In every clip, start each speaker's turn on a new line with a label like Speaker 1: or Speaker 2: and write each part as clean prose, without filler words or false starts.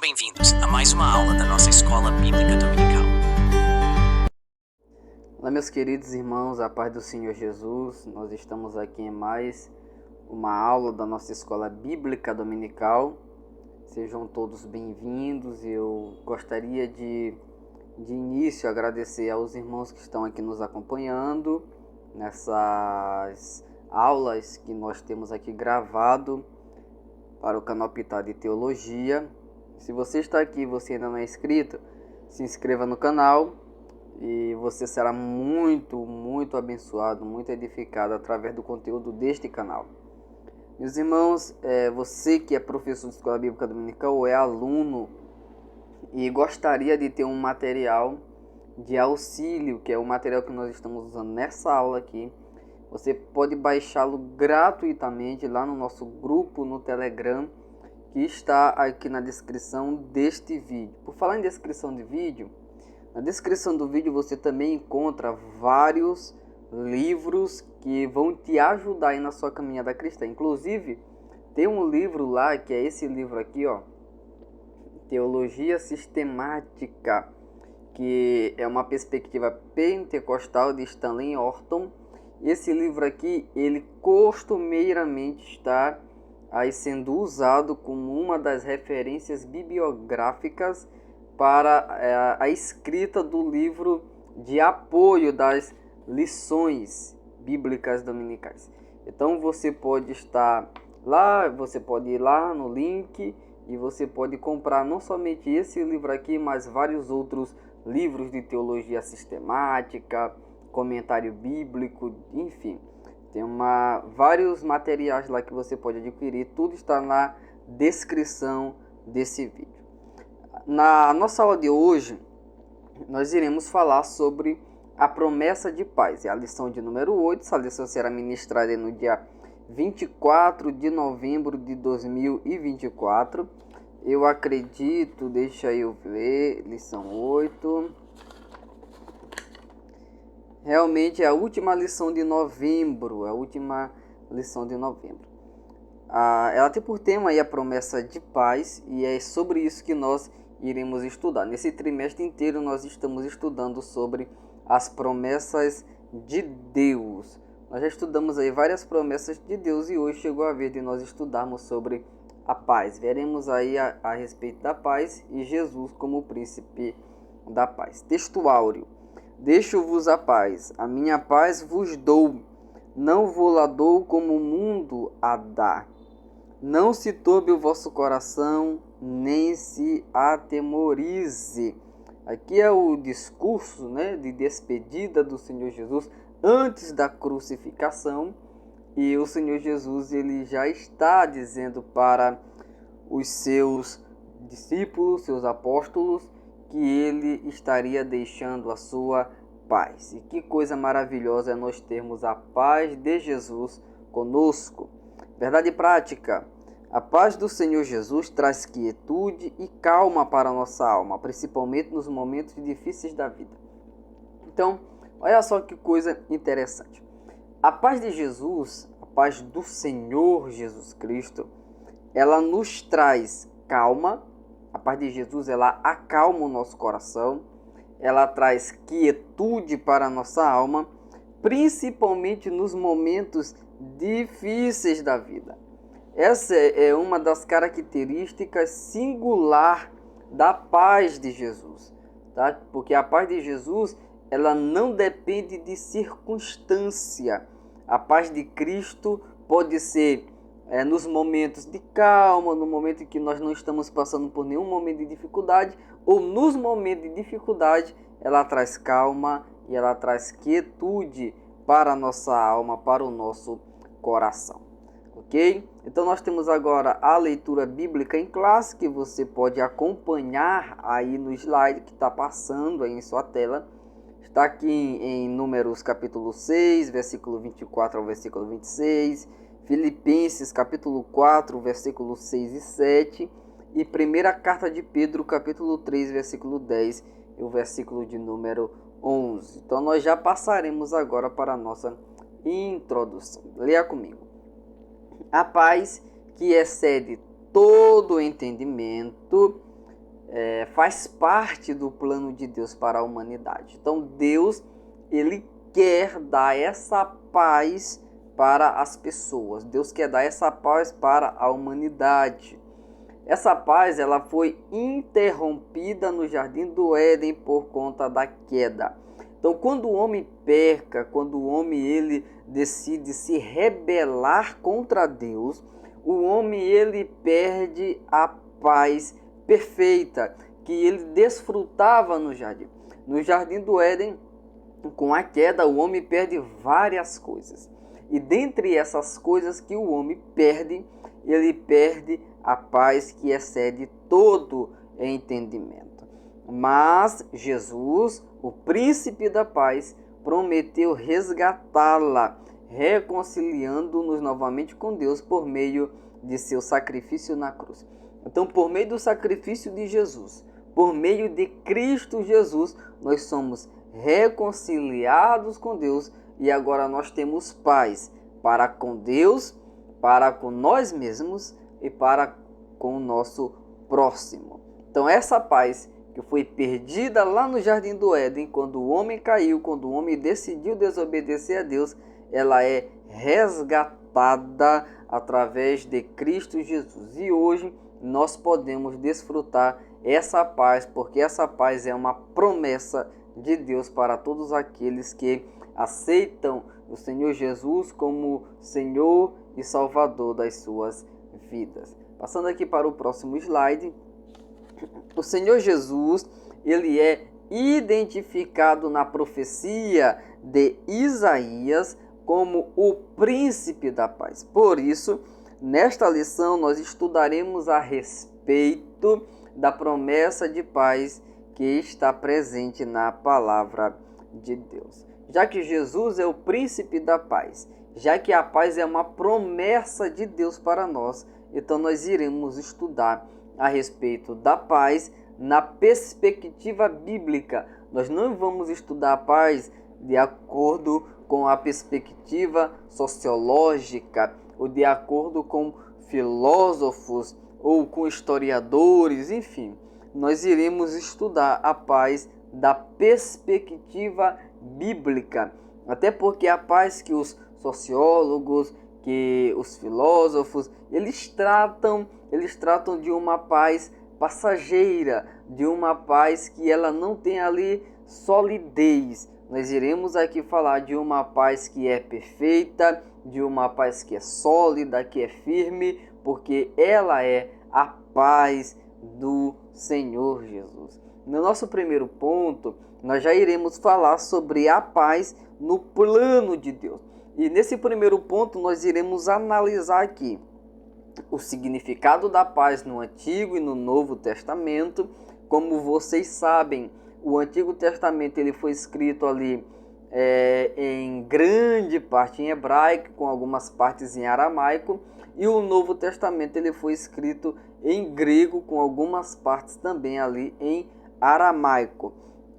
Speaker 1: Bem-vindos a mais uma aula da nossa Escola Bíblica Dominical.
Speaker 2: Olá, meus queridos irmãos, a paz do Senhor Jesus. Nós estamos aqui em mais uma aula da nossa Escola Bíblica Dominical. Sejam todos bem-vindos. Eu gostaria de início agradecer aos irmãos que estão aqui nos acompanhando nessas aulas que nós temos aqui gravado para o canal Pitada de Teologia. Se você está aqui e você ainda não é inscrito, se inscreva no canal e você será muito abençoado, muito edificado através do conteúdo deste canal. Meus irmãos, você que é professor de Escola Bíblica Dominical ou é aluno e gostaria de ter um material de auxílio, que é o material que nós estamos usando nessa aula aqui, você pode baixá-lo gratuitamente lá no nosso grupo no Telegram, que está aqui na descrição deste vídeo. Por falar em descrição de vídeo, na descrição do vídeo você também encontra vários livros que vão te ajudar aí na sua caminhada cristã. Inclusive, tem um livro lá, que é esse livro aqui, ó, Teologia Sistemática, que é uma perspectiva pentecostal de Stanley Horton. Esse livro aqui, ele costumeiramente está aí sendo usado como uma das referências bibliográficas para a escrita do livro de apoio das lições bíblicas dominicais. Então você pode estar lá, você pode ir lá no link e você pode comprar não somente esse livro aqui, mas vários outros livros de teologia sistemática, comentário bíblico, enfim. Tem vários materiais lá que você pode adquirir, tudo está na descrição desse vídeo. Na nossa aula de hoje, nós iremos falar sobre a promessa de paz. É a lição de número 8, essa lição será ministrada no dia 24 de novembro de 2024. Eu acredito, deixa eu ver, lição 8... Realmente é a última lição de novembro, Ela tem por tema aí a promessa de paz e é sobre isso que nós iremos estudar. Nesse trimestre inteiro nós estamos estudando sobre as promessas de Deus. Nós já estudamos aí várias promessas de Deus e hoje chegou a vez de nós estudarmos sobre a paz. Veremos aí a respeito da paz e Jesus como o príncipe da paz. Texto áureo. Deixo-vos a paz, a minha paz vos dou, não vou-la dou como o mundo a dá. Não se turbe o vosso coração, nem se atemorize. Aqui é o discurso, de despedida do Senhor Jesus antes da crucificação. E o Senhor Jesus ele já está dizendo para os seus discípulos, seus apóstolos, que ele estaria deixando a sua paz. E que coisa maravilhosa é nós termos a paz de Jesus conosco. Verdade prática. A paz do Senhor Jesus traz quietude e calma para a nossa alma, principalmente nos momentos difíceis da vida. Então, olha só que coisa interessante. A paz de Jesus, a paz do Senhor Jesus Cristo, ela nos traz calma. A paz de Jesus, ela acalma o nosso coração, ela traz quietude para a nossa alma, principalmente nos momentos difíceis da vida. Essa é uma das características singular da paz de Jesus, tá? Porque a paz de Jesus, ela não depende de circunstância. A paz de Cristo pode ser nos momentos de calma, no momento em que nós não estamos passando por nenhum momento de dificuldade, ou nos momentos de dificuldade, ela traz calma e ela traz quietude para a nossa alma, para o nosso coração. Ok? Então nós temos agora a leitura bíblica em classe, que você pode acompanhar aí no slide que está passando aí em sua tela. Está aqui em Números capítulo 6, versículo 24 ao versículo 26, Filipenses capítulo 4, versículos 6 e 7, e primeira carta de Pedro, capítulo 3, versículo 10 e o versículo de número 11. Então nós já passaremos agora para a nossa introdução. Leia comigo. A paz que excede todo entendimento faz parte do plano de Deus para a humanidade. Então Deus, ele quer dar essa paz para as pessoas. Deus quer dar essa paz para a humanidade. Essa paz, ela foi interrompida no Jardim do Éden por conta da queda. Então, quando o homem peca, quando o homem ele decide se rebelar contra Deus, o homem ele perde a paz perfeita que ele desfrutava no jardim. No Jardim do Éden, com a queda, o homem perde várias coisas. E dentre essas coisas que o homem perde, ele perde a paz que excede todo entendimento. Mas Jesus, o príncipe da paz, prometeu resgatá-la, reconciliando-nos novamente com Deus por meio de seu sacrifício na cruz. Então, por meio do sacrifício de Jesus, por meio de Cristo Jesus, nós somos reconciliados com Deus e agora nós temos paz para com Deus, para com nós mesmos e para com o nosso próximo. Então, essa paz que foi perdida lá no Jardim do Éden, quando o homem caiu, quando o homem decidiu desobedecer a Deus, ela é resgatada através de Cristo Jesus. E hoje nós podemos desfrutar essa paz, porque essa paz é uma promessa de Deus para todos aqueles que aceitam o Senhor Jesus como Senhor e Salvador das suas vidas. Passando aqui para o próximo slide, o Senhor Jesus, ele é identificado na profecia de Isaías como o príncipe da paz. Por isso, nesta lição nós estudaremos a respeito da promessa de paz que está presente na palavra de Deus. Já que Jesus é o príncipe da paz, já que a paz é uma promessa de Deus para nós, então nós iremos estudar a respeito da paz na perspectiva bíblica. Nós não vamos estudar a paz de acordo com a perspectiva sociológica ou de acordo com filósofos ou com historiadores, enfim. Nós iremos estudar a paz da perspectiva bíblica, até porque a paz que os sociólogos, que os filósofos, eles tratam de uma paz passageira, de uma paz que ela não tem ali solidez. Nós iremos aqui falar de uma paz que é perfeita, de uma paz que é sólida, que é firme, porque ela é a paz do Senhor Jesus. No nosso primeiro ponto, nós já iremos falar sobre a paz no plano de Deus. E nesse primeiro ponto nós iremos analisar aqui o significado da paz no Antigo e no Novo Testamento. Como vocês sabem, o Antigo Testamento ele foi escrito ali em grande parte em hebraico, com algumas partes em aramaico, e o Novo Testamento ele foi escrito em grego, com algumas partes também ali em aramaico.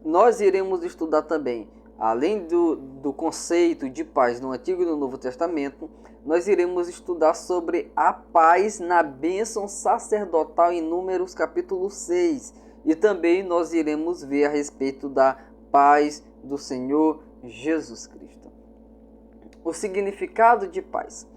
Speaker 2: Nós iremos estudar também, além do conceito de paz no Antigo e no Novo Testamento, nós iremos estudar sobre a paz na bênção sacerdotal em Números capítulo 6. E também nós iremos ver a respeito da paz do Senhor Jesus Cristo. O significado de paz.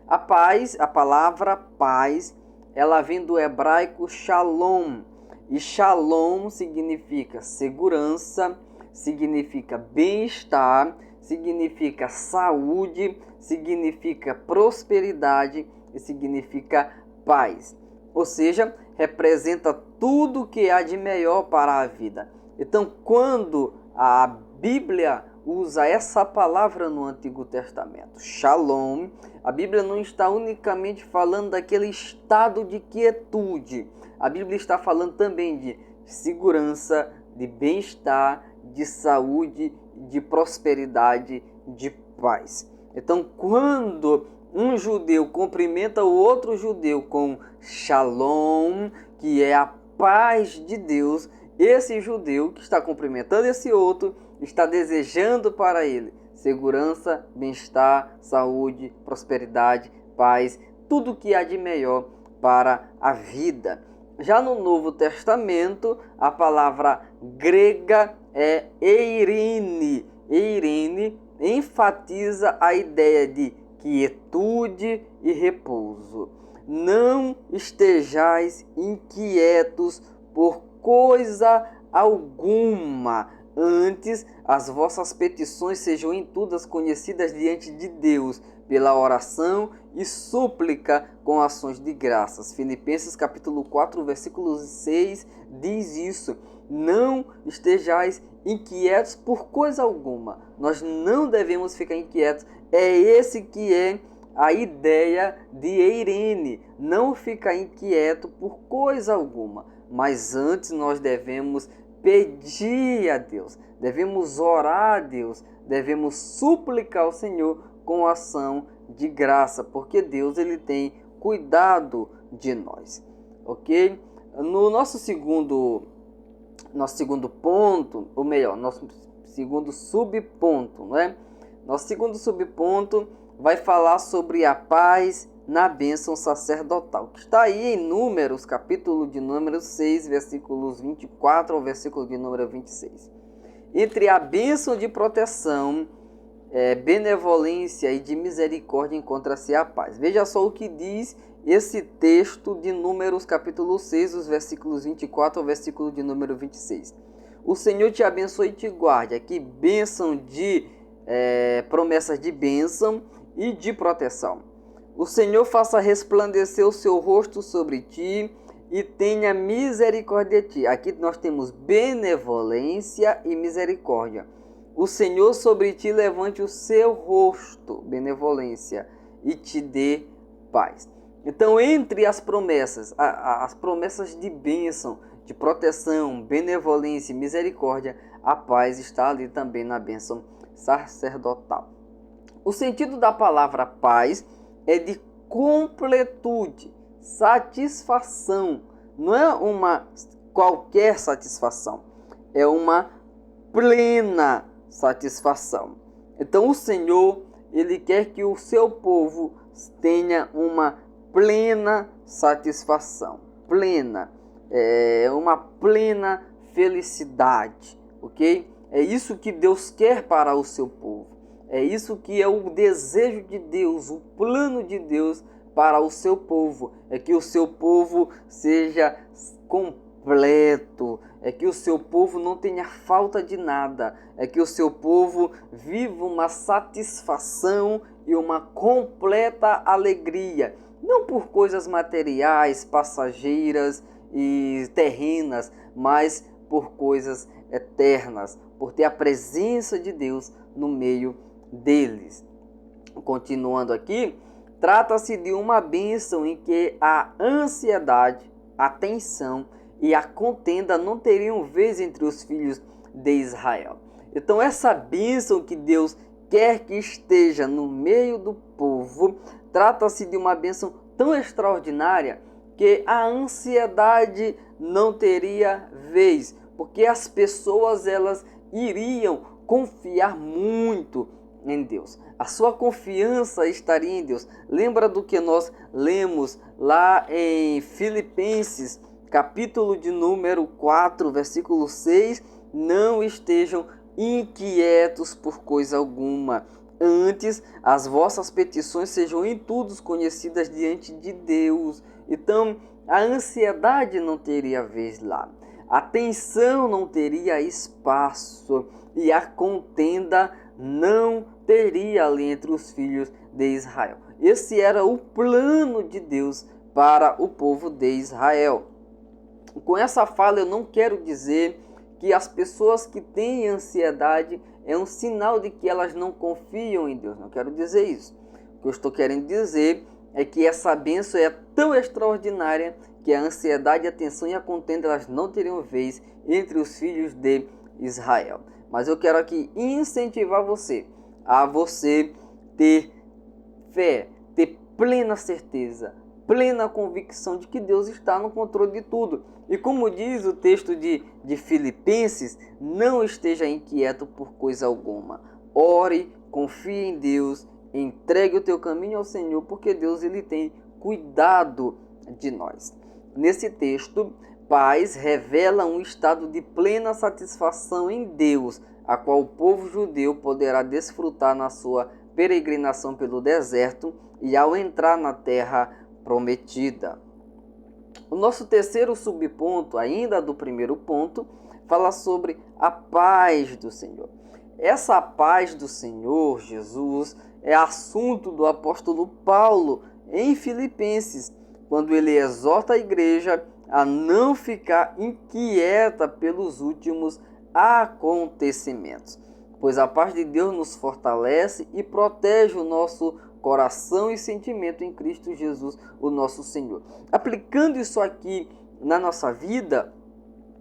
Speaker 2: A paz, a palavra paz, ela vem do hebraico shalom. E shalom significa segurança, significa bem-estar, significa saúde, significa prosperidade e significa paz. Ou seja, representa tudo que há de melhor para a vida. Então, quando a Bíblia usa essa palavra no Antigo Testamento, shalom, a Bíblia não está unicamente falando daquele estado de quietude. A Bíblia está falando também de segurança, de bem-estar, de saúde, de prosperidade, de paz. Então, quando um judeu cumprimenta o outro judeu com shalom, que é a paz de Deus, esse judeu que está cumprimentando esse outro está desejando para ele segurança, bem-estar, saúde, prosperidade, paz, tudo que há de melhor para a vida. Já no Novo Testamento, a palavra grega é eirene. Eirene enfatiza a ideia de quietude e repouso. Não estejais inquietos por coisa alguma. Antes, as vossas petições sejam em todas conhecidas diante de Deus, pela oração e súplica com ações de graças. Filipenses capítulo 4, versículo 6 diz isso. Não estejais inquietos por coisa alguma. Nós não devemos ficar inquietos. É esse que é a ideia de eirene. Não ficar inquieto por coisa alguma. Mas antes nós devemos pedir a Deus, devemos orar a Deus, devemos suplicar ao Senhor com ação de graça, porque Deus ele tem cuidado de nós, ok? No nosso segundo ponto, ou melhor, nosso segundo subponto, né? Nosso segundo subponto vai falar sobre a paz na bênção sacerdotal, que está aí em Números, capítulo de número 6, versículos 24 ao versículo de número 26. Entre a bênção de proteção, benevolência e de misericórdia encontra-se a paz. Veja só o que diz esse texto de Números, capítulo 6, os versículos 24 ao versículo de número 26. O Senhor te abençoe e te guarde. Aqui, bênção de promessas de bênção e de proteção. O Senhor faça resplandecer o seu rosto sobre ti e tenha misericórdia de ti. Aqui nós temos benevolência e misericórdia. O Senhor sobre ti levante o seu rosto, benevolência, e te dê paz. Então, entre as promessas, as promessas de bênção, de proteção, benevolência e misericórdia, a paz está ali também na bênção sacerdotal. O sentido da palavra paz é de completude, satisfação. Não é uma qualquer satisfação, é uma plena satisfação. Então o Senhor, ele quer que o seu povo tenha uma plena satisfação, plena, uma plena felicidade, ok? É isso que Deus quer para o seu povo. É isso que é o desejo de Deus, o plano de Deus para o seu povo. É que o seu povo seja completo, é que o seu povo não tenha falta de nada, é que o seu povo viva uma satisfação e uma completa alegria. Não por coisas materiais, passageiras e terrenas, mas por coisas eternas, por ter a presença de Deus no meio deles. Continuando aqui, trata-se de uma bênção em que a ansiedade, a tensão e a contenda não teriam vez entre os filhos de Israel. Então essa bênção que Deus quer que esteja no meio do povo, trata-se de uma bênção tão extraordinária que a ansiedade não teria vez, porque as pessoas elas iriam confiar muito em Deus. A sua confiança estaria em Deus. Lembra do que nós lemos lá em Filipenses, capítulo de número 4, versículo 6? Não estejam inquietos por coisa alguma. Antes, as vossas petições sejam em tudo conhecidas diante de Deus. Então, a ansiedade não teria vez lá. A tensão não teria espaço. E a contenda não teria ali entre os filhos de Israel. Esse era o plano de Deus para o povo de Israel. Com essa fala eu não quero dizer que as pessoas que têm ansiedade é um sinal de que elas não confiam em Deus. Não quero dizer isso. O que eu estou querendo dizer é que essa bênção é tão extraordinária que a ansiedade, a tensão e a contenda elas não teriam vez entre os filhos de Israel. Mas eu quero aqui incentivar você a você ter fé, ter plena certeza, plena convicção de que Deus está no controle de tudo. E como diz o texto de Filipenses, não esteja inquieto por coisa alguma. Ore, confie em Deus, entregue o teu caminho ao Senhor, porque Deus ele tem cuidado de nós. nesse texto, paz revela um estado de plena satisfação em Deus, a qual o povo judeu poderá desfrutar na sua peregrinação pelo deserto e ao entrar na terra prometida. O nosso terceiro subponto, ainda do primeiro ponto, fala sobre a paz do Senhor. Essa paz do Senhor Jesus é assunto do apóstolo Paulo em Filipenses, quando ele exorta a igreja a não ficar inquieta pelos últimos acontecimentos, pois a paz de Deus nos fortalece e protege o nosso coração e sentimento em Cristo Jesus, o nosso Senhor. Aplicando isso aqui na nossa vida,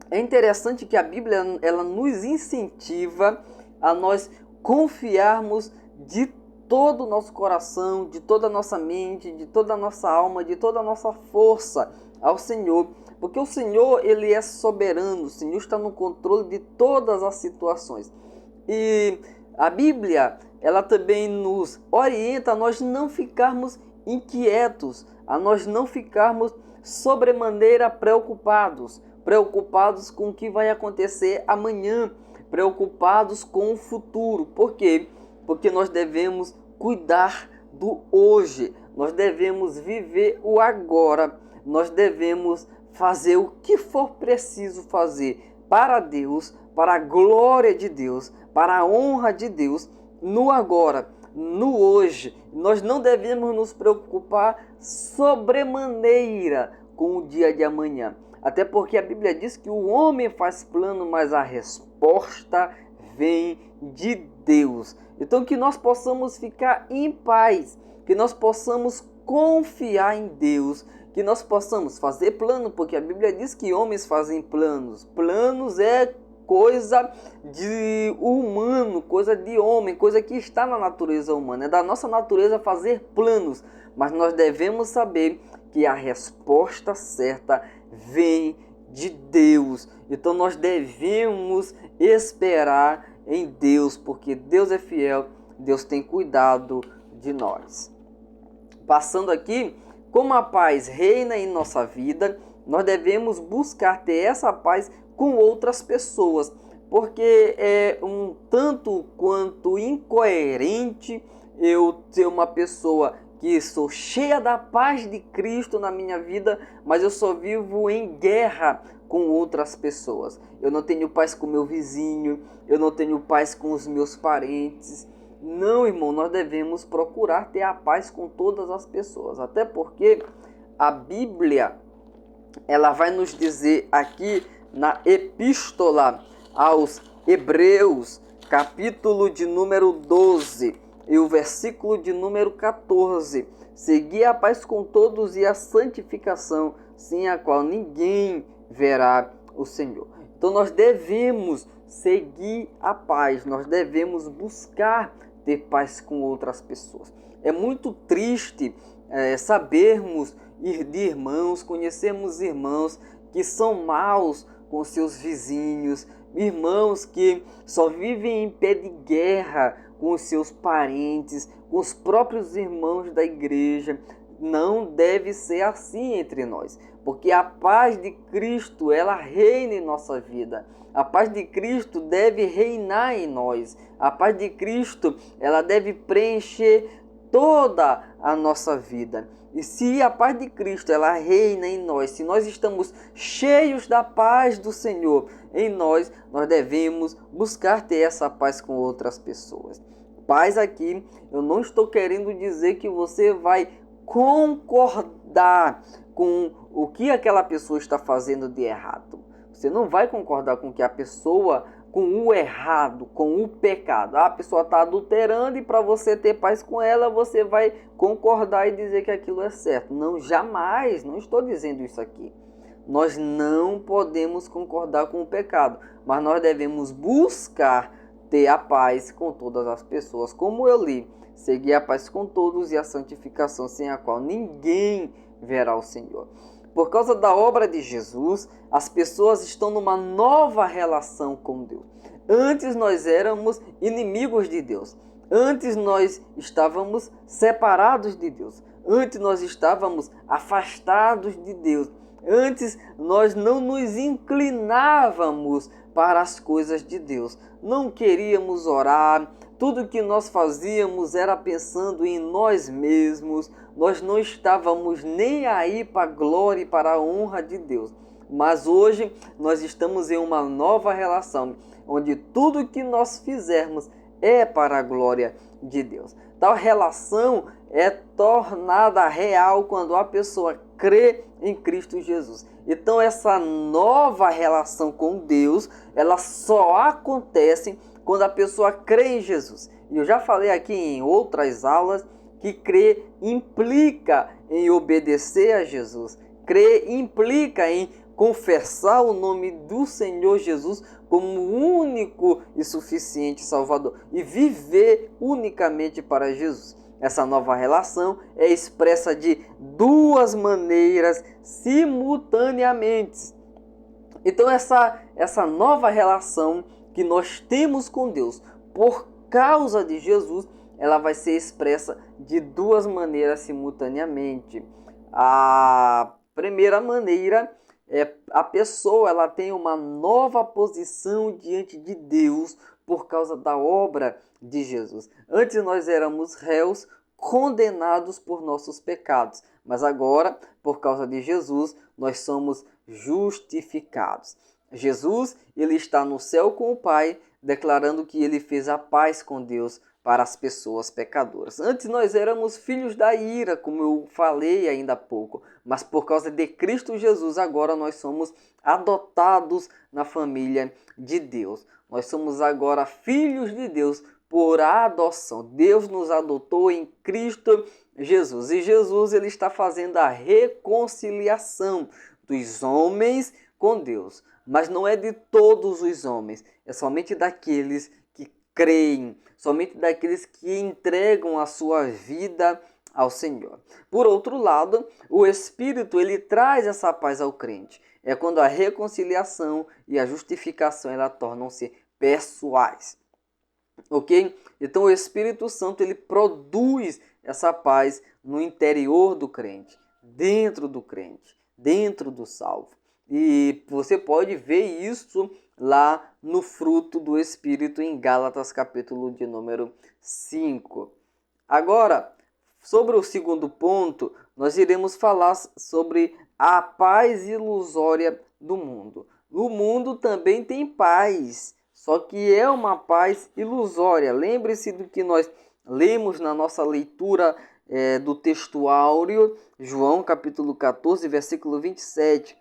Speaker 2: é interessante que a Bíblia ela nos incentiva a nós confiarmos de todo o nosso coração, de toda a nossa mente, de toda a nossa alma, de toda a nossa força ao Senhor, porque o Senhor ele é soberano, o Senhor está no controle de todas as situações. E a Bíblia ela também nos orienta a nós não ficarmos inquietos, a nós não ficarmos sobremaneira preocupados com o que vai acontecer amanhã, preocupados com o futuro. Por quê? Porque nós devemos cuidar do hoje, nós devemos viver o agora, nós devemos fazer o que for preciso fazer para Deus, para a glória de Deus, para a honra de Deus, no agora, no hoje. Nós não devemos nos preocupar sobremaneira com o dia de amanhã. Até porque a Bíblia diz que o homem faz plano, mas a resposta vem de Deus. Então que nós possamos ficar em paz, que nós possamos confiar em Deus, que nós possamos fazer plano, porque a Bíblia diz que homens fazem planos. Planos é coisa de humano, coisa de homem, coisa que está na natureza humana. É da nossa natureza fazer planos, mas nós devemos saber que a resposta certa vem de Deus. Então nós devemos esperar em Deus, porque Deus é fiel, Deus tem cuidado de nós. Passando aqui, como a paz reina em nossa vida, nós devemos buscar ter essa paz com outras pessoas, porque é um tanto quanto incoerente eu ser uma pessoa que sou cheia da paz de Cristo na minha vida, mas eu só vivo em guerra com outras pessoas. Eu não tenho paz com meu vizinho, eu não tenho paz com os meus parentes. Não, irmão, nós devemos procurar ter a paz com todas as pessoas, até porque a Bíblia ela vai nos dizer aqui na Epístola aos Hebreus, capítulo de número 12, e o versículo de número 14. Segui a paz com todos e a santificação, sem a qual ninguém verá o Senhor. Então nós devemos seguir a paz, nós devemos buscar ter paz com outras pessoas. É muito triste sabermos de irmãos, conhecermos irmãos que são maus com seus vizinhos, irmãos que só vivem em pé de guerra com os seus parentes, com os próprios irmãos da igreja. Não deve ser assim entre nós, porque a paz de Cristo, ela reina em nossa vida. A paz de Cristo deve reinar em nós. A paz de Cristo, ela deve preencher toda a nossa vida. E se a paz de Cristo, ela reina em nós, se nós estamos cheios da paz do Senhor em nós, nós devemos buscar ter essa paz com outras pessoas. Paz aqui, eu não estou querendo dizer que você vai concordar com o que aquela pessoa está fazendo de errado. Você não vai concordar com que a pessoa, com o errado, com o pecado. A pessoa está adulterando e para você ter paz com ela, você vai concordar e dizer que aquilo é certo. Não, jamais, não estou dizendo isso aqui. Nós não podemos concordar com o pecado, mas nós devemos buscar ter a paz com todas as pessoas. Como eu li, seguir a paz com todos e a santificação, sem a qual ninguém verá o Senhor. Por causa da obra de Jesus, as pessoas estão numa nova relação com Deus. Antes nós éramos inimigos de Deus. Antes nós estávamos separados de Deus. Antes nós estávamos afastados de Deus. Antes nós não nos inclinávamos para as coisas de Deus. Não queríamos orar. Tudo que nós fazíamos era pensando em nós mesmos. Nós não estávamos nem aí para a glória e para a honra de Deus. Mas hoje nós estamos em uma nova relação, onde tudo que nós fizermos é para a glória de Deus. Tal relação é tornada real quando a pessoa crê em Cristo Jesus. Então essa nova relação com Deus, ela só acontece quando a pessoa crê em Jesus. E eu já falei aqui em outras aulas que crer implica em obedecer a Jesus. Crer implica em confessar o nome do Senhor Jesus como o único e suficiente Salvador e viver unicamente para Jesus. Essa nova relação é expressa de duas maneiras simultaneamente. Então essa nova relação que nós temos com Deus por causa de Jesus, ela vai ser expressa de duas maneiras simultaneamente. A primeira maneira é a pessoa, ela tem uma nova posição diante de Deus por causa da obra de Jesus. Antes nós éramos réus, condenados por nossos pecados, mas agora, por causa de Jesus, nós somos justificados. Jesus, ele está no céu com o Pai, declarando que ele fez a paz com Deus para as pessoas pecadoras. Antes nós éramos filhos da ira, como eu falei ainda há pouco, mas por causa de Cristo Jesus, agora nós somos adotados na família de Deus. Nós somos agora filhos de Deus por adoção. Deus nos adotou em Cristo Jesus. E Jesus, ele está fazendo a reconciliação dos homens com Deus. Mas não é de todos os homens, é somente daqueles que creem, somente daqueles que entregam a sua vida ao Senhor. Por outro lado, o Espírito, ele traz essa paz ao crente. É quando a reconciliação e a justificação ela tornam-se pessoais. Ok? Então o Espírito Santo, ele produz essa paz no interior do crente, dentro do salvo. E você pode ver isso lá no fruto do Espírito em Gálatas capítulo de número 5. Agora, sobre o segundo ponto, nós iremos falar sobre a paz ilusória do mundo. O mundo também tem paz, só que é uma paz ilusória. Lembre-se do que nós lemos na nossa leitura do texto áureo, João capítulo 14, versículo 27.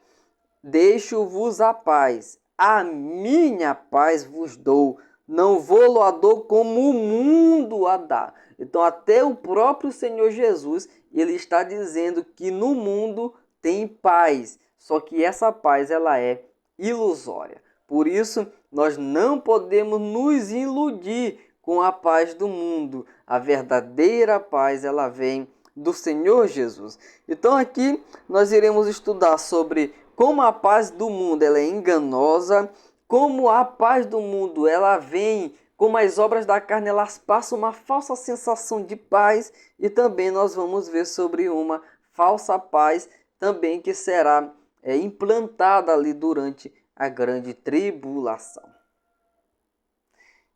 Speaker 2: Deixo-vos a paz, a minha paz vos dou, não vou a dou como o mundo a dá. Então até o próprio Senhor Jesus, ele está dizendo que no mundo tem paz, só que essa paz ela é ilusória. Por isso nós não podemos nos iludir com a paz do mundo. A verdadeira paz ela vem do Senhor Jesus. Então aqui nós iremos estudar sobre como a paz do mundo ela é enganosa, como a paz do mundo ela vem, como as obras da carne elas passam uma falsa sensação de paz, e também nós vamos ver sobre uma falsa paz também que será implantada ali durante a grande tribulação.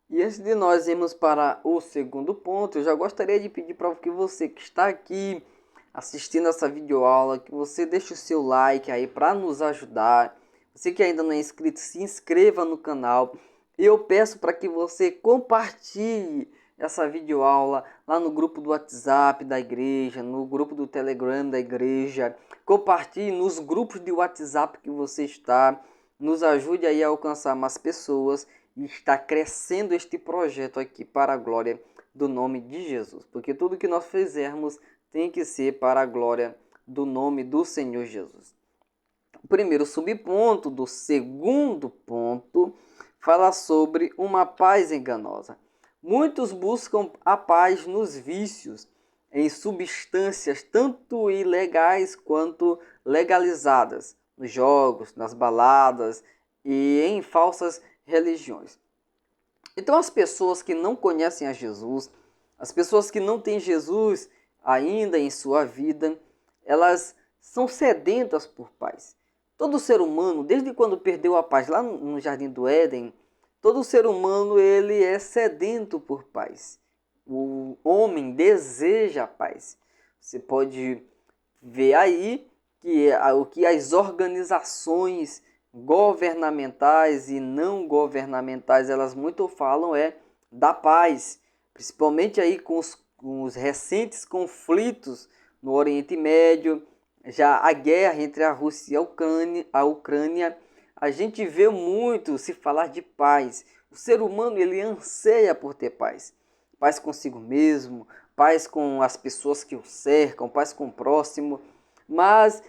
Speaker 2: E antes de nós irmos para o segundo ponto, eu já gostaria de pedir para que você que está aqui assistindo essa videoaula, que você deixe o seu like aí para nos ajudar. Você que ainda não é inscrito, se inscreva no canal. Eu peço para que você compartilhe essa videoaula lá no grupo do WhatsApp da igreja, no grupo do Telegram da igreja. Compartilhe nos grupos de WhatsApp que você está. Nos ajude aí a alcançar mais pessoas e está crescendo este projeto aqui para a glória do nome de Jesus. Porque tudo que nós fizermos tem que ser para a glória do nome do Senhor Jesus. O primeiro subponto do segundo ponto fala sobre uma paz enganosa. Muitos buscam a paz nos vícios, em substâncias tanto ilegais quanto legalizadas, nos jogos, nas baladas e em falsas religiões. Então as pessoas que não conhecem a Jesus, as pessoas que não têm Jesus ainda em sua vida, elas são sedentas por paz. Todo ser humano, desde quando perdeu a paz lá no Jardim do Éden, todo ser humano ele é sedento por paz. O homem deseja a paz. Você pode ver aí que o que as organizações governamentais e não governamentais elas muito falam é da paz, principalmente aí com os recentes conflitos no Oriente Médio, já a guerra entre a Rússia e a Ucrânia, a gente vê muito se falar de paz. O ser humano ele anseia por ter paz. Paz consigo mesmo, paz com as pessoas que o cercam, paz com o próximo. Mas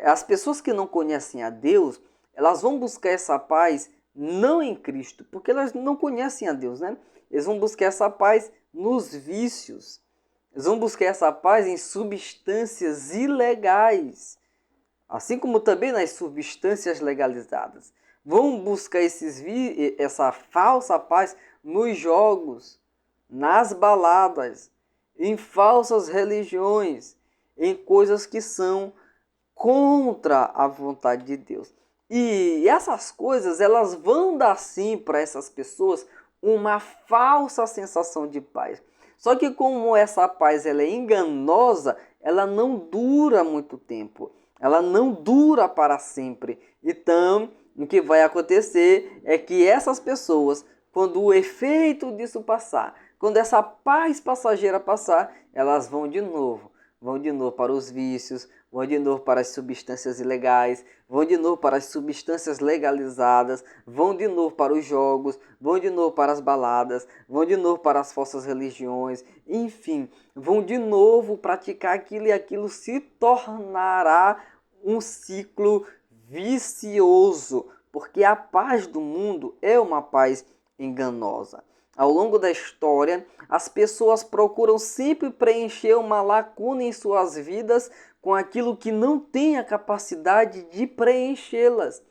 Speaker 2: as pessoas que não conhecem a Deus, elas vão buscar essa paz não em Cristo, porque elas não conhecem a Deus, né? Eles vão buscar essa paz nos vícios. Eles vão buscar essa paz em substâncias ilegais, assim como também nas substâncias legalizadas. Vão buscar essa falsa paz nos jogos, nas baladas, em falsas religiões, em coisas que são contra a vontade de Deus. E essas coisas, elas vão dar sim para essas pessoas uma falsa sensação de paz. Só que como essa paz ela é enganosa, ela não dura muito tempo. Ela não dura para sempre. Então, o que vai acontecer é que essas pessoas, quando o efeito disso passar, quando essa paz passageira passar, elas vão de novo para os vícios, vão de novo para as substâncias ilegais, vão de novo para as substâncias legalizadas, vão de novo para os jogos, vão de novo para as baladas, vão de novo para as falsas religiões, enfim, vão de novo praticar aquilo e aquilo se tornará um ciclo vicioso, porque a paz do mundo é uma paz enganosa. Ao longo da história, as pessoas procuram sempre preencher uma lacuna em suas vidas com aquilo que não tem a capacidade de preenchê-las.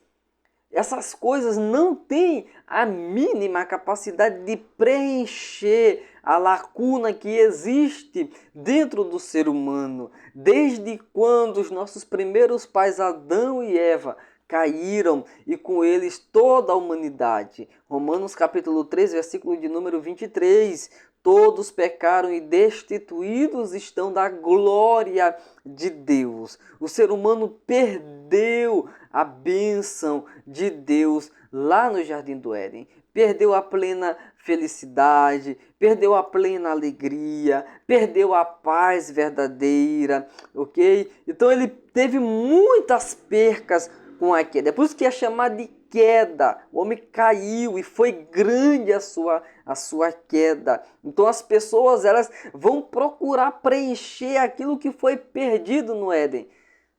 Speaker 2: Essas coisas não têm a mínima capacidade de preencher a lacuna que existe dentro do ser humano. Desde quando os nossos primeiros pais, Adão e Eva, caíram e com eles toda a humanidade. Romanos capítulo 3, versículo de número 23. Todos pecaram e destituídos estão da glória de Deus. O ser humano perdeu a bênção de Deus lá no Jardim do Éden. Perdeu a plena felicidade, perdeu a plena alegria, perdeu a paz verdadeira, ok? Então ele teve muitas percas com a queda. É por isso que é chamado de queda. O homem caiu e foi grande a sua queda. Então as pessoas elas vão procurar preencher aquilo que foi perdido no Éden.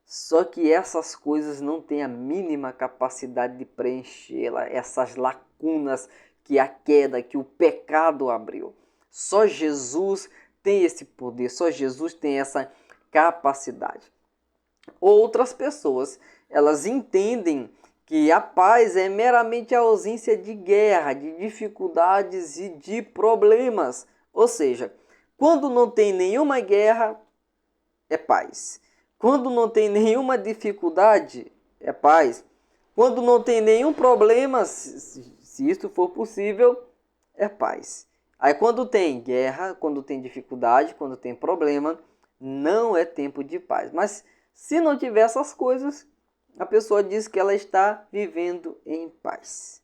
Speaker 2: Só que essas coisas não têm a mínima capacidade de preenchê-la, essas lacunas que a queda, que o pecado abriu. Só Jesus tem esse poder, só Jesus tem essa capacidade. Outras pessoas, elas entendem que a paz é meramente a ausência de guerra, de dificuldades e de problemas. Ou seja, quando não tem nenhuma guerra, é paz. Quando não tem nenhuma dificuldade, é paz. Quando não tem nenhum problema, se isso for possível, é paz. Aí quando tem guerra, quando tem dificuldade, quando tem problema, não é tempo de paz. Mas se não tiver essas coisas, a pessoa diz que ela está vivendo em paz.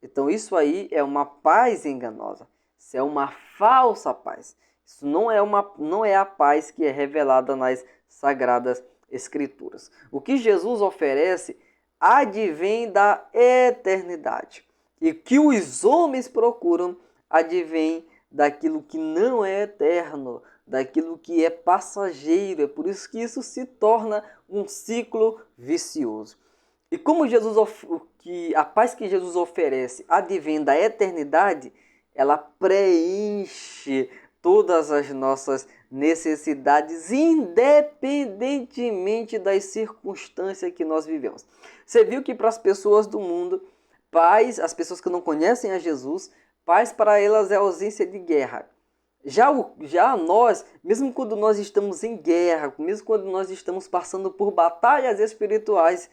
Speaker 2: Então isso aí é uma paz enganosa. Isso é uma falsa paz. Isso não é a paz que é revelada nas Sagradas Escrituras. O que Jesus oferece advém da eternidade. E o que os homens procuram advém daquilo que não é eterno, daquilo que é passageiro. É por isso que isso se torna um ciclo vicioso. E como a paz que Jesus oferece advém da eternidade, ela preenche todas as nossas necessidades, independentemente das circunstâncias que nós vivemos. Você viu que para as pessoas do mundo, paz, as pessoas que não conhecem a Jesus, paz para elas é ausência de guerra. Já nós, mesmo quando nós estamos em guerra, mesmo quando nós estamos passando por batalhas espirituais,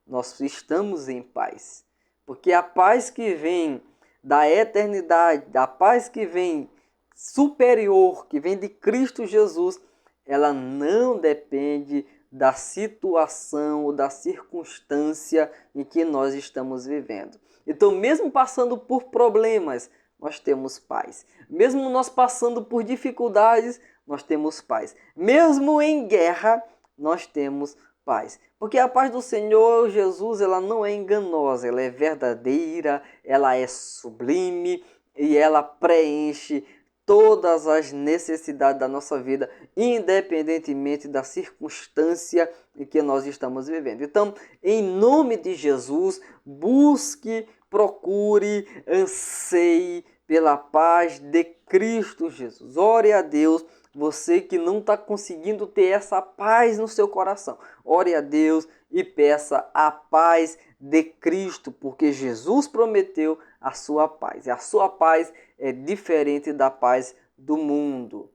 Speaker 2: nós estamos em paz. Porque a paz que vem da eternidade, a paz que vem superior, que vem de Cristo Jesus, ela não depende da situação ou da circunstância em que nós estamos vivendo. Então, mesmo passando por problemas, nós temos paz. Mesmo nós passando por dificuldades, nós temos paz. Mesmo em guerra, nós temos paz. Porque a paz do Senhor Jesus, ela não é enganosa, ela é verdadeira, ela é sublime e ela preenche todas as necessidades da nossa vida, independentemente da circunstância em que nós estamos vivendo. Então, em nome de Jesus, busque, procure, anseie pela paz de Cristo Jesus. Ore a Deus, você que não está conseguindo ter essa paz no seu coração. Ore a Deus e peça a paz de Cristo, porque Jesus prometeu a sua paz. E a sua paz é diferente da paz do mundo.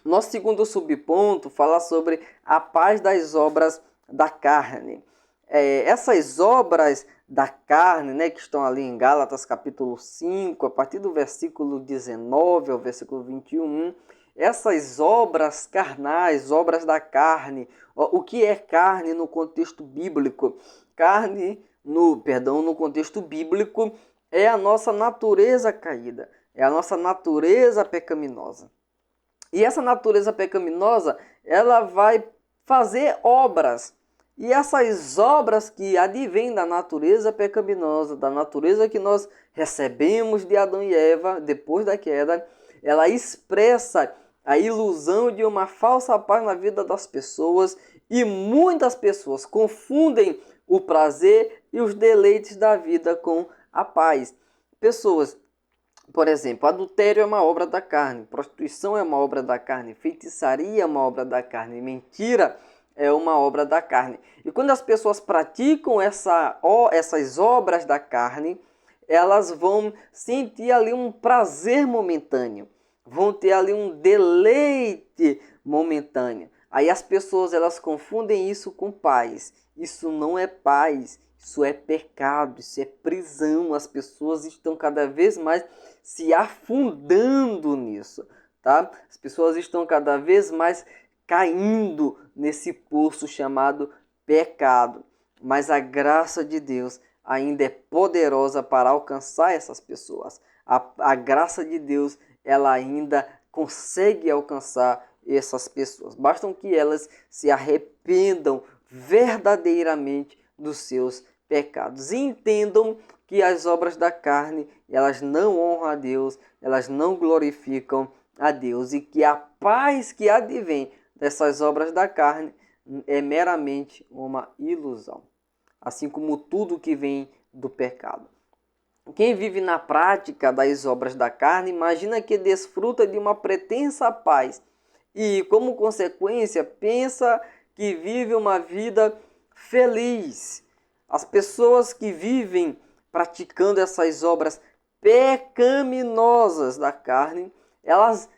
Speaker 2: Nosso segundo subponto fala sobre a paz das obras da carne. Essas obras da carne, que estão ali em Gálatas capítulo 5, a partir do versículo 19 ao versículo 21, essas obras carnais, obras da carne, o que é carne no contexto bíblico? Carne, no contexto bíblico, é a nossa natureza caída, é a nossa natureza pecaminosa. E essa natureza pecaminosa, ela vai fazer obras. E essas obras que advêm da natureza pecaminosa, da natureza que nós recebemos de Adão e Eva depois da queda, ela expressa a ilusão de uma falsa paz na vida das pessoas, e muitas pessoas confundem o prazer e os deleites da vida com a paz. Pessoas, por exemplo, adultério é uma obra da carne, prostituição é uma obra da carne, feitiçaria é uma obra da carne, mentira é uma obra da carne. E quando as pessoas praticam essas obras da carne, elas vão sentir ali um prazer momentâneo, vão ter ali um deleite momentâneo. Aí as pessoas, elas confundem isso com paz. Isso não é paz, isso é pecado, isso é prisão. As pessoas estão cada vez mais se afundando nisso, tá? As pessoas estão cada vez mais caindo nesse poço chamado pecado. Mas a graça de Deus ainda é poderosa para alcançar essas pessoas. A graça de Deus, ela ainda consegue alcançar essas pessoas. Basta que elas se arrependam verdadeiramente dos seus pecados e entendam que as obras da carne, elas não honram a Deus, elas não glorificam a Deus, e que a paz que advém dessas obras da carne é meramente uma ilusão, assim como tudo que vem do pecado. Quem vive na prática das obras da carne, imagina que desfruta de uma pretensa paz e, como consequência, pensa que vive uma vida feliz. As pessoas que vivem praticando essas obras pecaminosas da carne, elas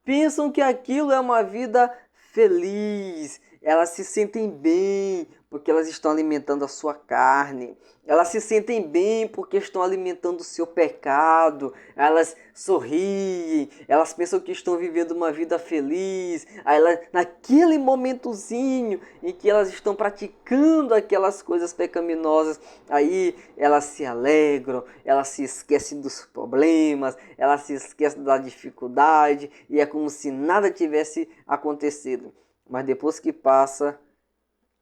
Speaker 2: pensam que aquilo é uma vida feliz, elas se sentem bem porque elas estão alimentando a sua carne, elas se sentem bem porque estão alimentando o seu pecado, elas sorriem, elas pensam que estão vivendo uma vida feliz. Aí naquele momentozinho em que elas estão praticando aquelas coisas pecaminosas, aí elas se alegram, elas se esquecem dos problemas, elas se esquecem da dificuldade, e é como se nada tivesse acontecido. Mas depois que passa,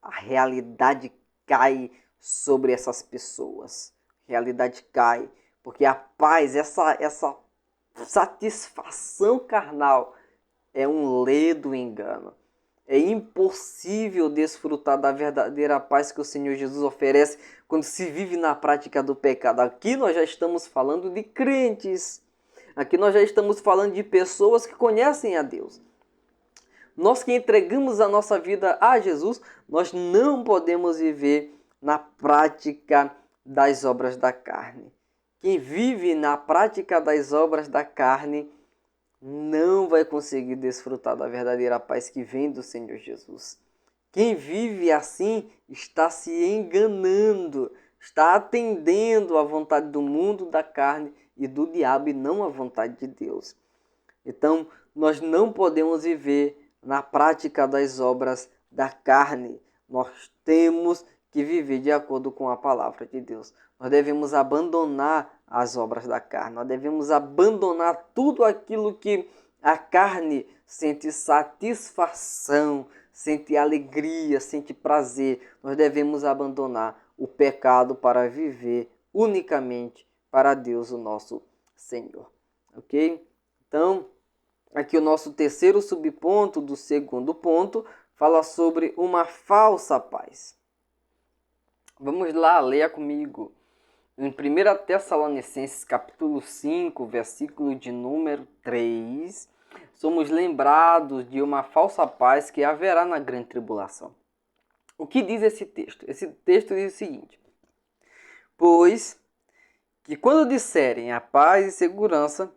Speaker 2: a realidade cai sobre essas pessoas. A realidade cai, porque a paz, essa satisfação carnal é um ledo engano. É impossível desfrutar da verdadeira paz que o Senhor Jesus oferece quando se vive na prática do pecado. Aqui nós já estamos falando de crentes. Aqui nós já estamos falando de pessoas que conhecem a Deus. Nós que entregamos a nossa vida a Jesus, nós não podemos viver na prática das obras da carne. Quem vive na prática das obras da carne não vai conseguir desfrutar da verdadeira paz que vem do Senhor Jesus. Quem vive assim está se enganando, está atendendo à vontade do mundo, da carne e do diabo e não à vontade de Deus. Então, nós não podemos viver na prática das obras da carne. Nós temos que viver de acordo com a palavra de Deus. Nós devemos abandonar as obras da carne. Nós devemos abandonar tudo aquilo que a carne sente satisfação, sente alegria, sente prazer. Nós devemos abandonar o pecado para viver unicamente para Deus, o nosso Senhor. Ok? Então, aqui o nosso terceiro subponto do segundo ponto fala sobre uma falsa paz. Vamos lá, leia comigo. Em 1 Tessalonicenses capítulo 5, versículo de número 3, somos lembrados de uma falsa paz que haverá na grande tribulação. O que diz esse texto? Esse texto diz o seguinte: pois que quando disserem a paz e segurança,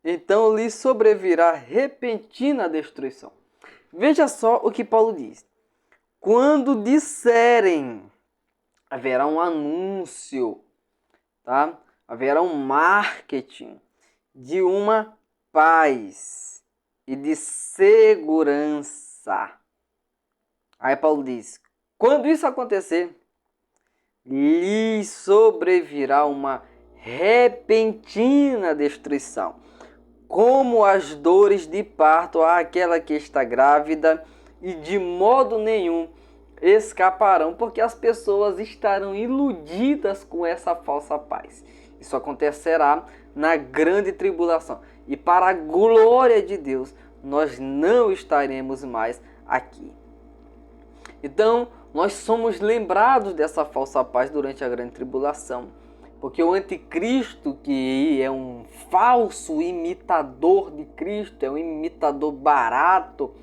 Speaker 2: então lhes sobrevirá repentina destruição. Veja só o que Paulo diz. Quando disserem, haverá um anúncio, tá? Haverá um marketing de uma paz e de segurança. Aí Paulo diz, quando isso acontecer, lhes sobrevirá uma repentina destruição, como as dores de parto àquela que está grávida, e de modo nenhum escaparão, porque as pessoas estarão iludidas com essa falsa paz. Isso acontecerá na grande tribulação. E para a glória de Deus, nós não estaremos mais aqui. Então, nós somos lembrados dessa falsa paz durante a grande tribulação. Porque o anticristo, que é um falso imitador de Cristo, é um imitador barato,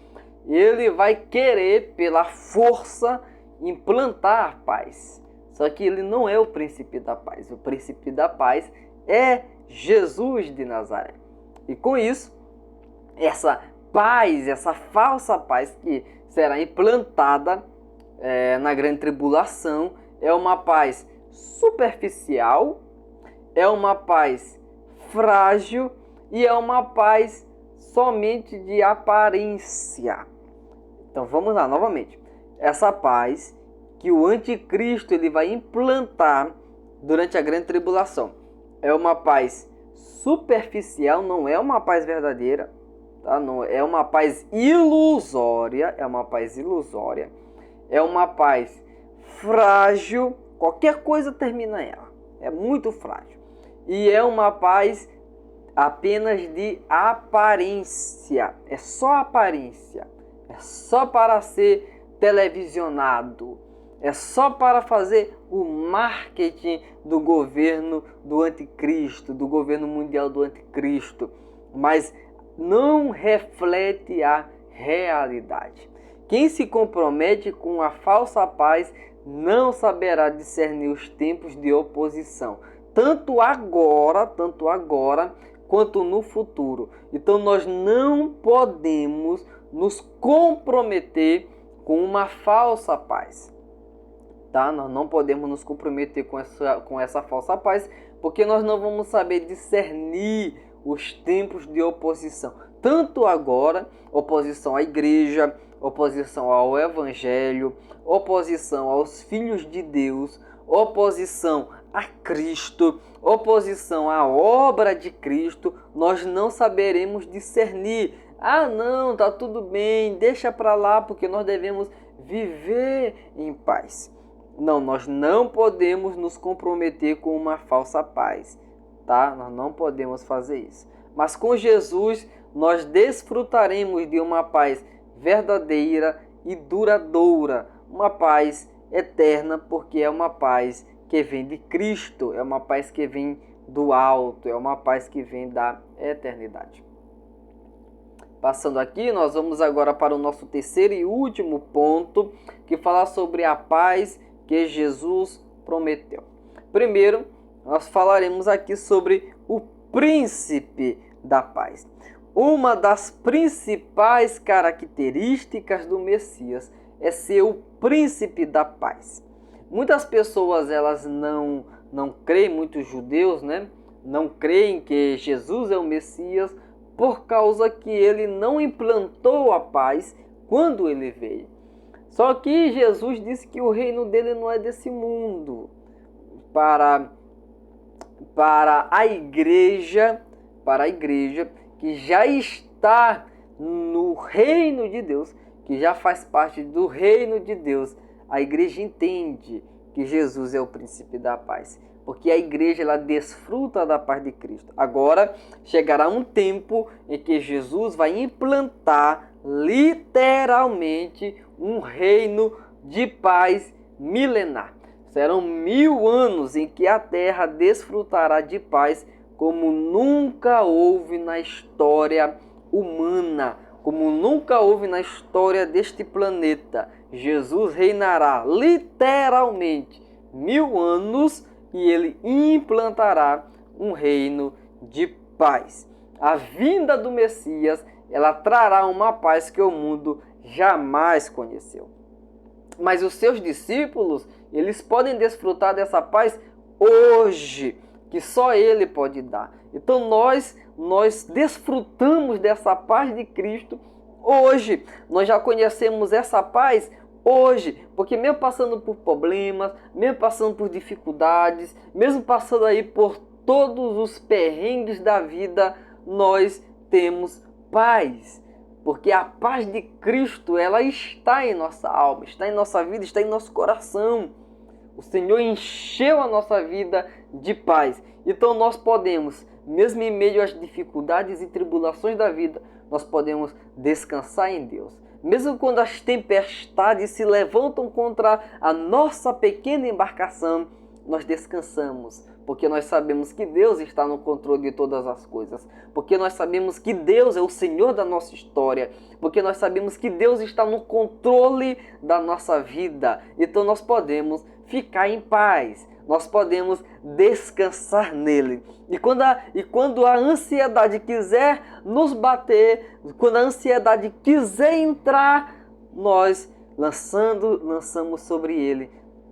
Speaker 2: ele vai querer, pela força, implantar a paz. Só que ele não é o príncipe da paz. O príncipe da paz é Jesus de Nazaré. E com isso, essa paz, essa falsa paz que será implantada na grande tribulação, é uma paz superficial, é uma paz frágil e é uma paz somente de aparência. Então vamos lá novamente. Essa paz que o anticristo ele vai implantar durante a grande tribulação é uma paz superficial, não é uma paz verdadeira, tá? Não é uma paz ilusória, é uma paz ilusória, é uma paz frágil. Qualquer coisa termina ela. É muito frágil. E é uma paz apenas de aparência. É só aparência. É só para ser televisionado. É só para fazer o marketing do governo do anticristo, do governo mundial do anticristo. Mas não reflete a realidade. Quem se compromete com a falsa paz não saberá discernir os tempos de oposição, tanto agora quanto no futuro. Então nós não podemos nos comprometer com uma falsa paz, tá? Nós não podemos nos comprometer com essa falsa paz, porque nós não vamos saber discernir os tempos de oposição, tanto agora, oposição à igreja, oposição ao evangelho, oposição aos filhos de Deus, oposição a Cristo, oposição à obra de Cristo. Nós não saberemos discernir. Ah, não, tá tudo bem, deixa para lá, porque nós devemos viver em paz. Não, nós não podemos nos comprometer com uma falsa paz, tá? Nós não podemos fazer isso. Mas com Jesus, nós desfrutaremos de uma paz verdadeira e duradoura, uma paz eterna, porque é uma paz que vem de Cristo, é uma paz que vem do alto, é uma paz que vem da eternidade. Passando aqui, nós vamos agora para o nosso terceiro e último ponto, que fala sobre a paz que Jesus prometeu. Primeiro, nós falaremos aqui sobre o príncipe da paz. Uma das principais características do Messias é ser o príncipe da paz. Muitas pessoas elas não creem, muitos judeus, né? Não creem que Jesus é o Messias por causa que ele não implantou a paz quando ele veio. Só que Jesus disse que o reino dele não é desse mundo. Para a igreja que já está no reino de Deus, que já faz parte do reino de Deus, a igreja entende que Jesus é o príncipe da paz, porque a igreja ela desfruta da paz de Cristo. Agora chegará um tempo em que Jesus vai implantar literalmente um reino de paz milenar. Serão 1000 anos em que a terra desfrutará de paz como nunca houve na história humana, como nunca houve na história deste planeta. Jesus reinará literalmente 1000 anos e ele implantará um reino de paz. A vinda do Messias, ela trará uma paz que o mundo jamais conheceu. Mas os seus discípulos, eles podem desfrutar dessa paz hoje, que só ele pode dar. Então nós desfrutamos dessa paz de Cristo hoje. Nós já conhecemos essa paz hoje, porque mesmo passando por problemas, mesmo passando por dificuldades, mesmo passando aí por todos os perrengues da vida, nós temos paz. Porque a paz de Cristo, ela está em nossa alma, está em nossa vida, está em nosso coração. O Senhor encheu a nossa vida de paz. Então nós podemos, mesmo em meio às dificuldades e tribulações da vida, nós podemos descansar em Deus. Mesmo quando as tempestades se levantam contra a nossa pequena embarcação, nós descansamos. Porque nós sabemos que Deus está no controle de todas as coisas. Porque nós sabemos que Deus é o Senhor da nossa história. Porque nós sabemos que Deus está no controle da nossa vida. Então nós podemos ficar em paz. Nós podemos descansar nele. E quando a ansiedade quiser nos bater, quando a ansiedade quiser entrar, nós lançamos sobre ele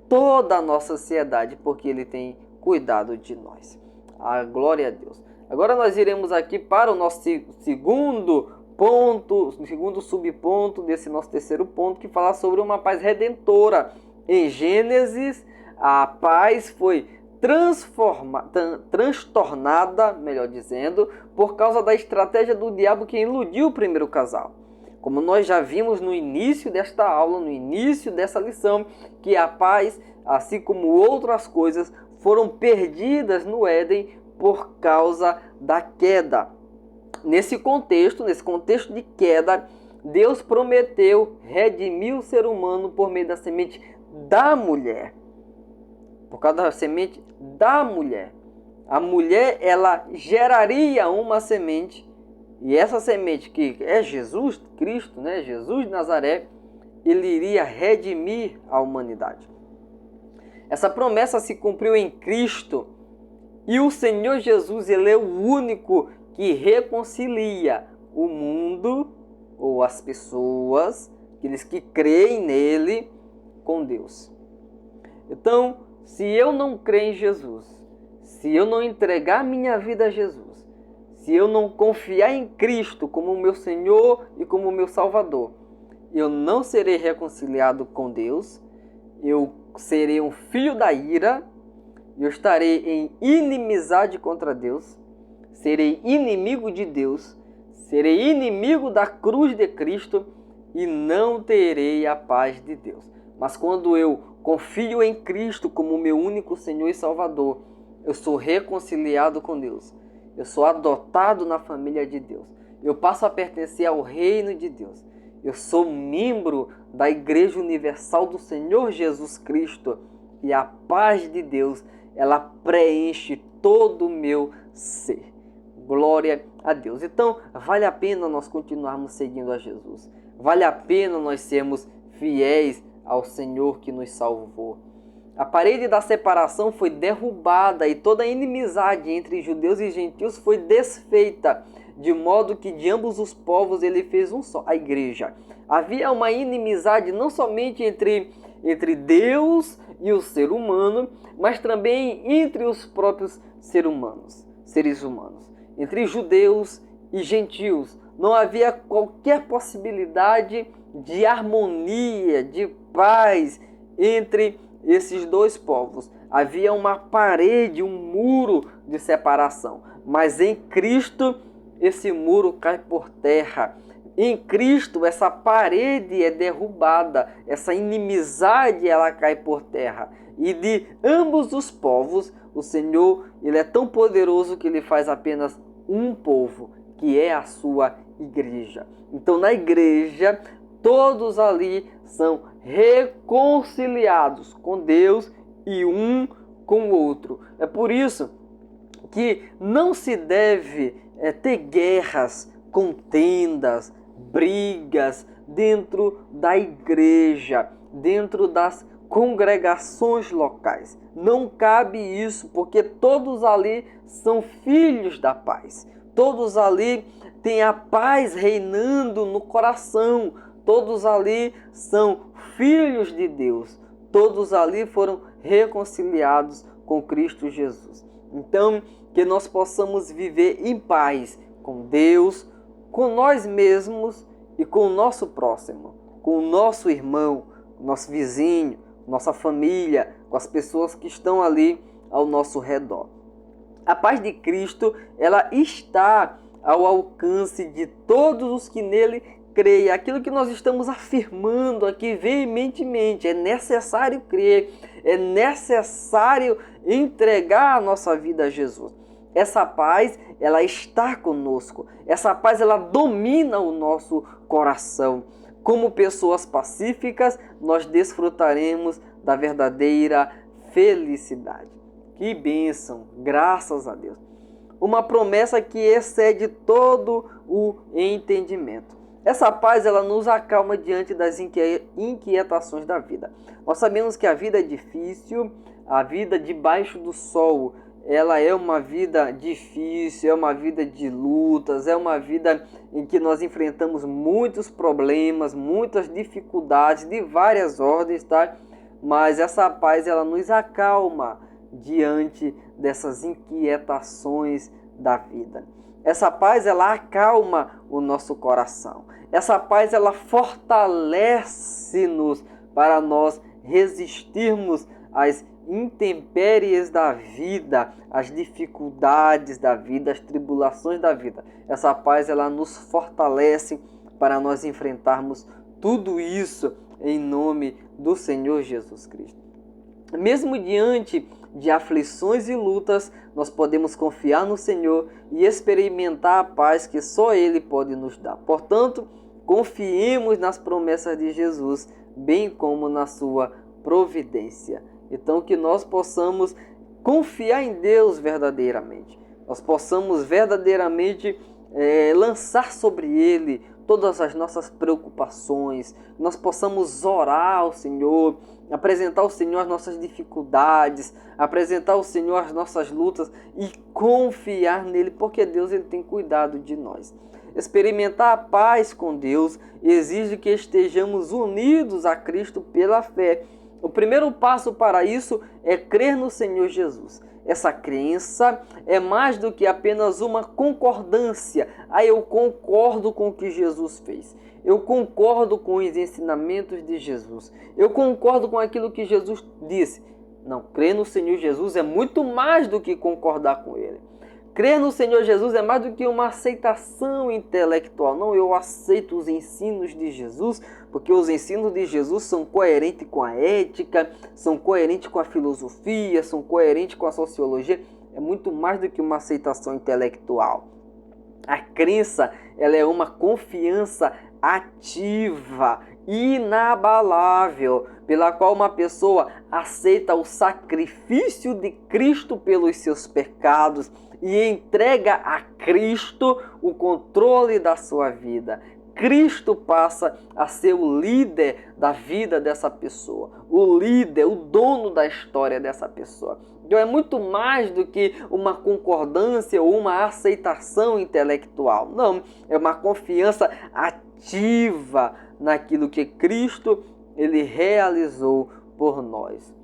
Speaker 2: toda a nossa ansiedade, porque ele tem cuidado de nós. A glória a Deus. Agora nós iremos aqui para o nosso segundo ponto, segundo subponto desse nosso terceiro ponto, que fala sobre uma paz redentora. Em Gênesis, a paz foi transtornada, melhor dizendo, por causa da estratégia do diabo que iludiu o primeiro casal. Como nós já vimos no início desta aula, no início dessa lição, que a paz, assim como outras coisas, foram perdidas no Éden por causa da queda. Nesse contexto de queda, Deus prometeu redimir o ser humano por meio da semente da mulher. Por causa da semente da mulher. A mulher, ela geraria uma semente, e essa semente que é Jesus Cristo, né? Jesus de Nazaré, ele iria redimir a humanidade. Essa promessa se cumpriu em Cristo, e o Senhor Jesus, ele é o único que reconcilia o mundo, ou as pessoas, aqueles que creem nele, com Deus. Então, se eu não crer em Jesus, se eu não entregar minha vida a Jesus, se eu não confiar em Cristo como o meu Senhor e como o meu Salvador, eu não serei reconciliado com Deus, eu serei um filho da ira, eu estarei em inimizade contra Deus, serei inimigo de Deus, serei inimigo da cruz de Cristo e não terei a paz de Deus. Mas quando eu confio em Cristo como meu único Senhor e Salvador, eu sou reconciliado com Deus, eu sou adotado na família de Deus, eu passo a pertencer ao reino de Deus. Eu sou membro da Igreja Universal do Senhor Jesus Cristo e a paz de Deus, ela preenche todo o meu ser. Glória a Deus. Então, vale a pena nós continuarmos seguindo a Jesus. Vale a pena nós sermos fiéis ao Senhor que nos salvou. A parede da separação foi derrubada e toda a inimizade entre judeus e gentios foi desfeita. de modo que de ambos os povos ele fez um só, a igreja. Havia uma inimizade não somente entre Deus e o ser humano, mas também entre os próprios seres humanos, entre judeus e gentios. Não havia qualquer possibilidade de harmonia, de paz entre esses dois povos. Havia uma parede, um muro de separação. Mas em Cristo, esse muro cai por terra. Em Cristo, essa parede é derrubada, essa inimizade ela cai por terra. E de ambos os povos, o Senhor ele é tão poderoso que ele faz apenas um povo, que é a sua igreja. Então, na igreja, todos ali são reconciliados com Deus e um com o outro. É por isso que não se deve ter guerras, contendas, brigas dentro da igreja, dentro das congregações locais. Não cabe isso, porque todos ali são filhos da paz. Todos ali têm a paz reinando no coração. Todos ali são filhos de Deus. Todos ali foram reconciliados com Cristo Jesus. Então, que nós possamos viver em paz com Deus, com nós mesmos e com o nosso próximo, com o nosso irmão, nosso vizinho, nossa família, com as pessoas que estão ali ao nosso redor. A paz de Cristo, ela está ao alcance de todos os que nele creem. Aquilo que nós estamos afirmando aqui veementemente, é necessário crer, é necessário entregar a nossa vida a Jesus. Essa paz, ela está conosco. Essa paz, ela domina o nosso coração. Como pessoas pacíficas, nós desfrutaremos da verdadeira felicidade. Que bênção, graças a Deus. Uma promessa que excede todo o entendimento. Essa paz, ela nos acalma diante das inquietações da vida. Nós sabemos que a vida é difícil, a vida debaixo do sol, ela é uma vida difícil, é uma vida de lutas, é uma vida em que nós enfrentamos muitos problemas, muitas dificuldades de várias ordens, tá? Mas essa paz, ela nos acalma diante dessas inquietações da vida. Essa paz, ela acalma o nosso coração. Essa paz, ela fortalece-nos para nós resistirmos às intempéries da vida, às dificuldades da vida, às tribulações da vida. Essa paz, ela nos fortalece para nós enfrentarmos tudo isso em nome do Senhor Jesus Cristo. Mesmo diante de aflições e lutas, nós podemos confiar no Senhor e experimentar a paz que só Ele pode nos dar. Portanto, confiemos nas promessas de Jesus, bem como na sua providência. Então, que nós possamos confiar em Deus verdadeiramente. Nós possamos verdadeiramente lançar sobre Ele todas as nossas preocupações. Nós possamos orar ao Senhor, apresentar ao Senhor as nossas dificuldades, apresentar ao Senhor as nossas lutas e confiar nele, porque Deus ele tem cuidado de nós. Experimentar a paz com Deus exige que estejamos unidos a Cristo pela fé. O primeiro passo para isso é crer no Senhor Jesus. Essa crença é mais do que apenas uma concordância. Eu concordo com o que Jesus fez. Eu concordo com os ensinamentos de Jesus. Eu concordo com aquilo que Jesus disse. Não, crer no Senhor Jesus é muito mais do que concordar com Ele. Crer no Senhor Jesus é mais do que uma aceitação intelectual. Não, eu aceito os ensinos de Jesus, porque os ensinos de Jesus são coerentes com a ética, são coerentes com a filosofia, são coerentes com a sociologia. É muito mais do que uma aceitação intelectual. A crença, ela é uma confiança ativa, inabalável, pela qual uma pessoa aceita o sacrifício de Cristo pelos seus pecados e entrega a Cristo o controle da sua vida. Cristo passa a ser o líder da vida dessa pessoa, o líder, o dono da história dessa pessoa. Então é muito mais do que uma concordância ou uma aceitação intelectual. Não, é uma confiança ativa naquilo que Cristo ele realizou por nós.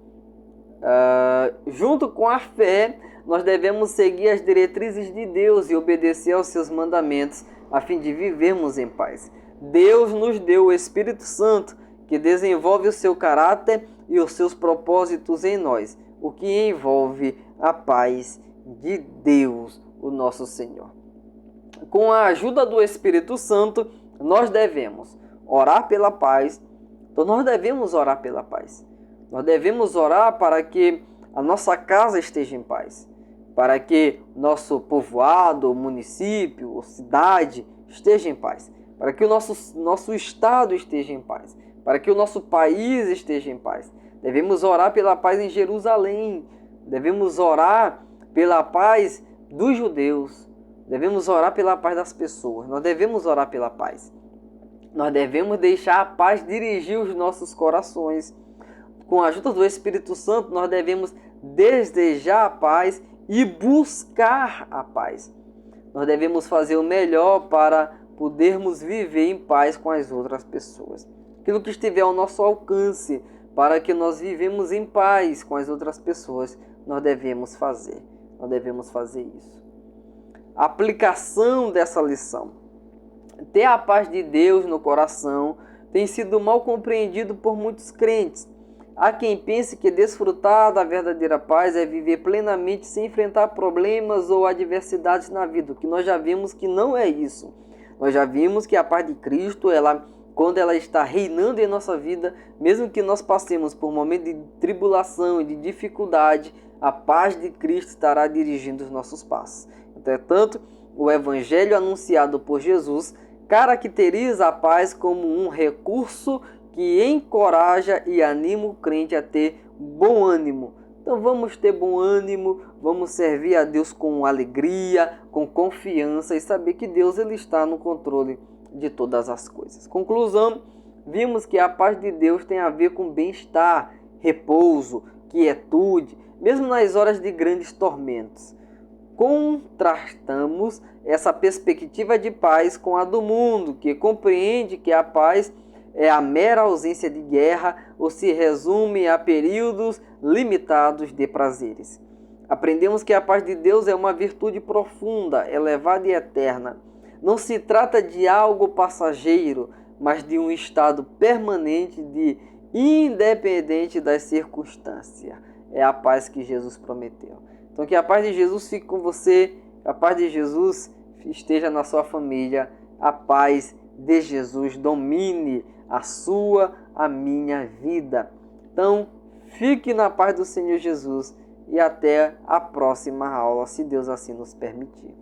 Speaker 2: Junto com a fé, nós devemos seguir as diretrizes de Deus e obedecer aos seus mandamentos, a fim de vivermos em paz. Deus nos deu o Espírito Santo, que desenvolve o seu caráter e os seus propósitos em nós, o que envolve a paz de Deus, o nosso Senhor. Com a ajuda do Espírito Santo, nós devemos orar pela paz. Então nós devemos orar pela paz. Nós devemos orar para que a nossa casa esteja em paz, para que nosso povoado, município ou cidade esteja em paz, para que o nosso estado esteja em paz, para que o nosso país esteja em paz. Devemos orar pela paz em Jerusalém, devemos orar pela paz dos judeus, devemos orar pela paz das pessoas, nós devemos orar pela paz. Nós devemos deixar a paz dirigir os nossos corações. Com a ajuda do Espírito Santo, nós devemos desejar a paz e buscar a paz. Nós devemos fazer o melhor para podermos viver em paz com as outras pessoas. Aquilo que estiver ao nosso alcance, para que nós vivemos em paz com as outras pessoas, nós devemos fazer. Nós devemos fazer isso. A aplicação dessa lição. Ter a paz de Deus no coração tem sido mal compreendido por muitos crentes. Há quem pense que desfrutar da verdadeira paz é viver plenamente sem enfrentar problemas ou adversidades na vida, o que nós já vimos que não é isso. Nós já vimos que a paz de Cristo, quando ela está reinando em nossa vida, mesmo que nós passemos por momentos de tribulação e de dificuldade, a paz de Cristo estará dirigindo os nossos passos. Entretanto, o evangelho anunciado por Jesus caracteriza a paz como um recurso que encoraja e anima o crente a ter bom ânimo. Então vamos ter bom ânimo, vamos servir a Deus com alegria, com confiança e saber que Deus ele está no controle de todas as coisas. Conclusão, vimos que a paz de Deus tem a ver com bem-estar, repouso, quietude, mesmo nas horas de grandes tormentos. Contrastamos essa perspectiva de paz com a do mundo, que compreende que a paz é a mera ausência de guerra ou se resume a períodos limitados de prazeres. Aprendemos que a paz de Deus é uma virtude profunda, elevada e eterna. Não se trata de algo passageiro, mas de um estado permanente de independente das circunstâncias. É a paz que Jesus prometeu. Então que a paz de Jesus fique com você, a paz de Jesus esteja na sua família, a paz de Jesus domine a minha vida. Então, fique na paz do Senhor Jesus e até a próxima aula, se Deus assim nos permitir.